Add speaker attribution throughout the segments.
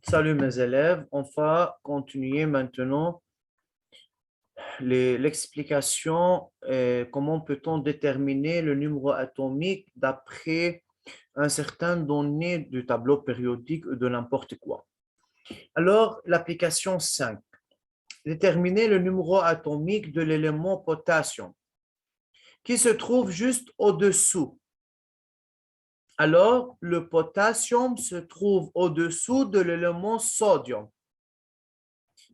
Speaker 1: Salut mes élèves, on va continuer maintenant l'explication comment peut-on déterminer le numéro atomique d'après un certain donné du tableau périodique ou de n'importe quoi. Alors, l'application 5. Déterminer le numéro atomique de l'élément potassium qui se trouve juste au-dessous. Alors, le potassium se trouve au-dessous de l'élément sodium.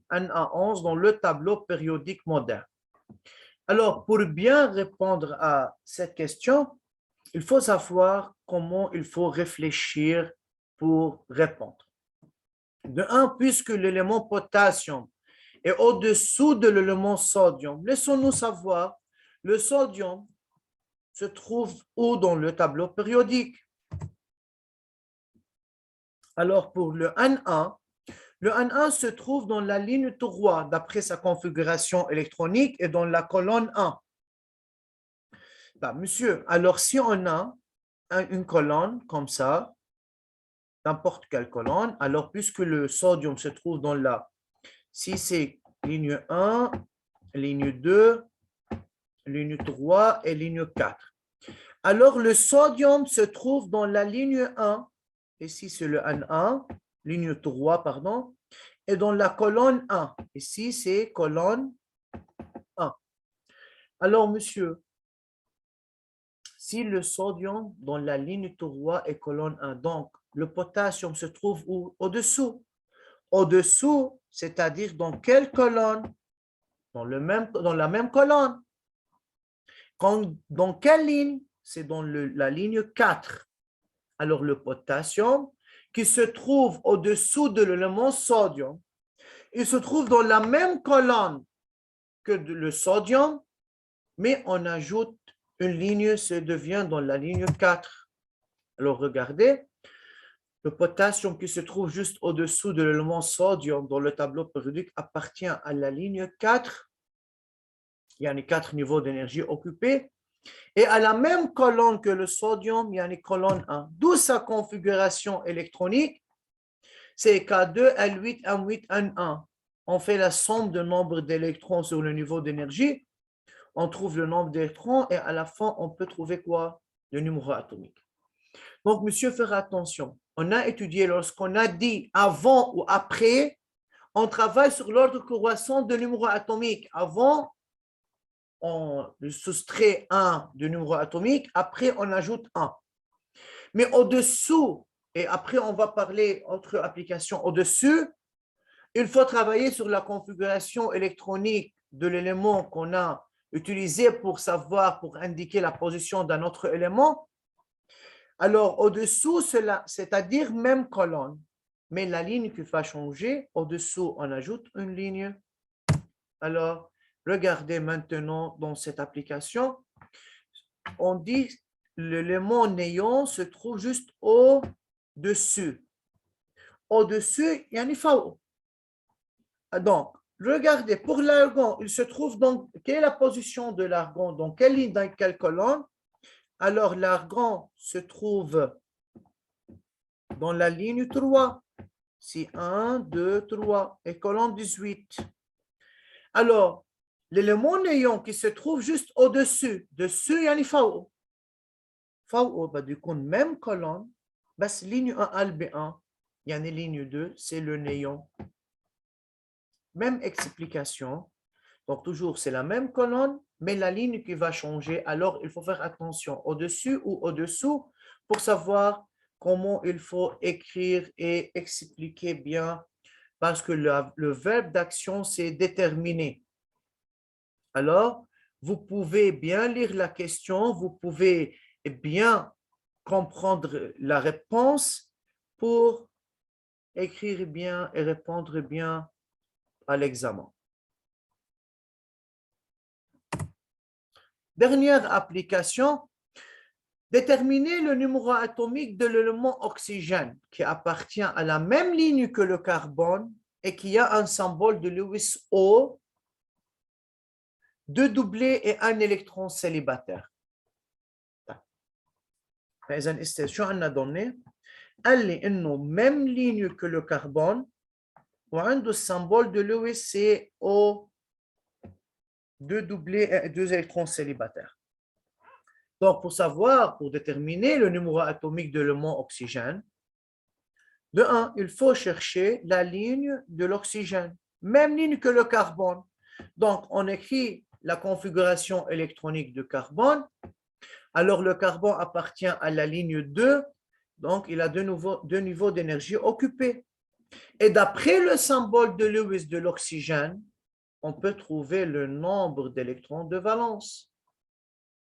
Speaker 1: 1 à 11 dans le tableau périodique moderne. Alors, pour bien répondre à cette question, il faut savoir comment il faut réfléchir pour répondre. De un, puisque l'élément potassium est au-dessous de l'élément sodium, laissons-nous savoir, le sodium se trouve où dans le tableau périodique? Alors, pour le 1A, le 1A se trouve dans la ligne 3 d'après sa configuration électronique et dans la colonne 1. Ben, monsieur, alors si on a une colonne comme ça, n'importe quelle colonne, alors puisque le sodium se trouve dans la, si c'est ligne 1, ligne 2, ligne 3 et ligne 4. Alors le sodium se trouve dans la ligne 1, ici c'est le 1A, ligne 3, pardon, et dans la colonne 1. Ici, c'est colonne 1. Alors, monsieur, si le sodium dans la ligne 3 est colonne 1, donc le potassium se trouve où? Au-dessous. Au-dessous, c'est-à-dire dans quelle colonne? Dans la même colonne. Dans quelle ligne? C'est dans la ligne 4. Alors, le potassium qui se trouve au-dessous de l'élément sodium, il se trouve dans la même colonne que le sodium, mais on ajoute une ligne, ça devient dans la ligne 4. Alors, regardez, le potassium qui se trouve juste au-dessous de l'élément sodium dans le tableau périodique appartient à la ligne 4. Il y a les 4 niveaux d'énergie occupés. Et à la même colonne que le sodium, il y a une colonne 1. D'où sa configuration électronique, c'est K2, L8, M8, N1. On fait la somme du nombre d'électrons sur le niveau d'énergie. On trouve le nombre d'électrons et à la fin, on peut trouver quoi? Le numéro atomique. Donc, monsieur, faire attention. On a étudié lorsqu'on a dit avant ou après, on travaille sur l'ordre croissant de numéro atomique. Avant, on soustrait 1 du numéro atomique, après, on ajoute 1. Mais au-dessous, et après, on va parler autre application au-dessus, il faut travailler sur la configuration électronique de l'élément qu'on a utilisé pour savoir, pour indiquer la position d'un autre élément. Alors, au-dessous, c'est-à-dire même colonne. Mais la ligne qui va changer, au-dessous, on ajoute une ligne. Alors, regardez maintenant dans cette application. On dit l'élément néon se trouve juste au-dessus. Au-dessus, il y a une FAO. Donc, regardez, pour l'argon, il se trouve dans quelle est la position de l'argon, dans quelle ligne, dans quelle colonne? Alors, l'argon se trouve dans la ligne 3. C'est 1, 2, 3 et colonne 18. Alors, l'élément néon qui se trouve juste au-dessus, dessus, il y a une FAO. FAO, du coup, même colonne, c'est ligne 1, LB1, il y a une ligne 2, c'est le néon. Même explication. Donc, toujours, c'est la même colonne, mais la ligne qui va changer. Alors, il faut faire attention au-dessus ou au-dessous pour savoir comment il faut écrire et expliquer bien, parce que le verbe d'action, c'est déterminer. Alors, vous pouvez bien lire la question, vous pouvez bien comprendre la réponse pour écrire bien et répondre bien à l'examen. Dernière application, déterminer le numéro atomique de l'élément oxygène qui appartient à la même ligne que le carbone et qui a un symbole de Lewis O, 2 doublés et un électron célibataire. إذا شو عندنا donné? قال لي إنه même ligne que le carbone وعنده الsymbole de Lewis c'est O deux doublés et deux électrons célibataires. Donc, pour savoir, pour déterminer le numéro atomique de l'élément oxygène, de 1, il faut chercher la ligne de l'oxygène, même ligne que le carbone. Donc, on écrit la configuration électronique du carbone. Alors, le carbone appartient à la ligne 2, donc il a deux niveaux d'énergie occupés. Et d'après le symbole de Lewis de l'oxygène, on peut trouver le nombre d'électrons de valence.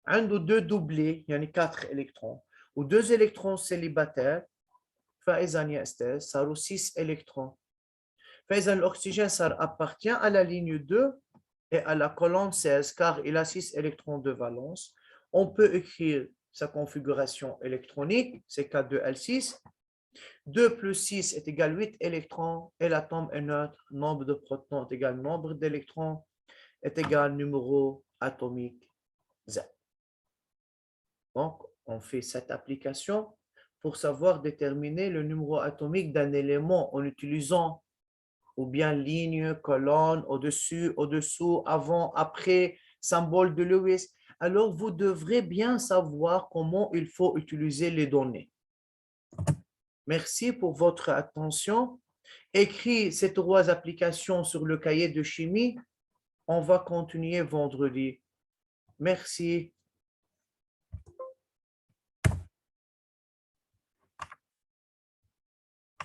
Speaker 1: عنده deux doublés يعني 4 électrons ou 2 électrons célibataires فإذا يا أستاذ صاروا 6 électrons. فإذا l'oxygène appartient à la ligne 2 et à la colonne 16 car il a 6 électrons de valence. On peut écrire sa configuration électronique, c'est K2L6. 2 plus 6 est égal à 8 électrons et l'atome est neutre. Nombre de protons est égal au nombre d'électrons est égal au numéro atomique Z. Donc, on fait cette application pour savoir déterminer le numéro atomique d'un élément en utilisant ou bien ligne, colonne, au-dessus, au-dessous, avant, après, symbole de Lewis. Alors, vous devrez bien savoir comment il faut utiliser les données. Merci pour votre attention. Écris ces 3 applications sur le cahier de chimie. On va continuer vendredi. Merci.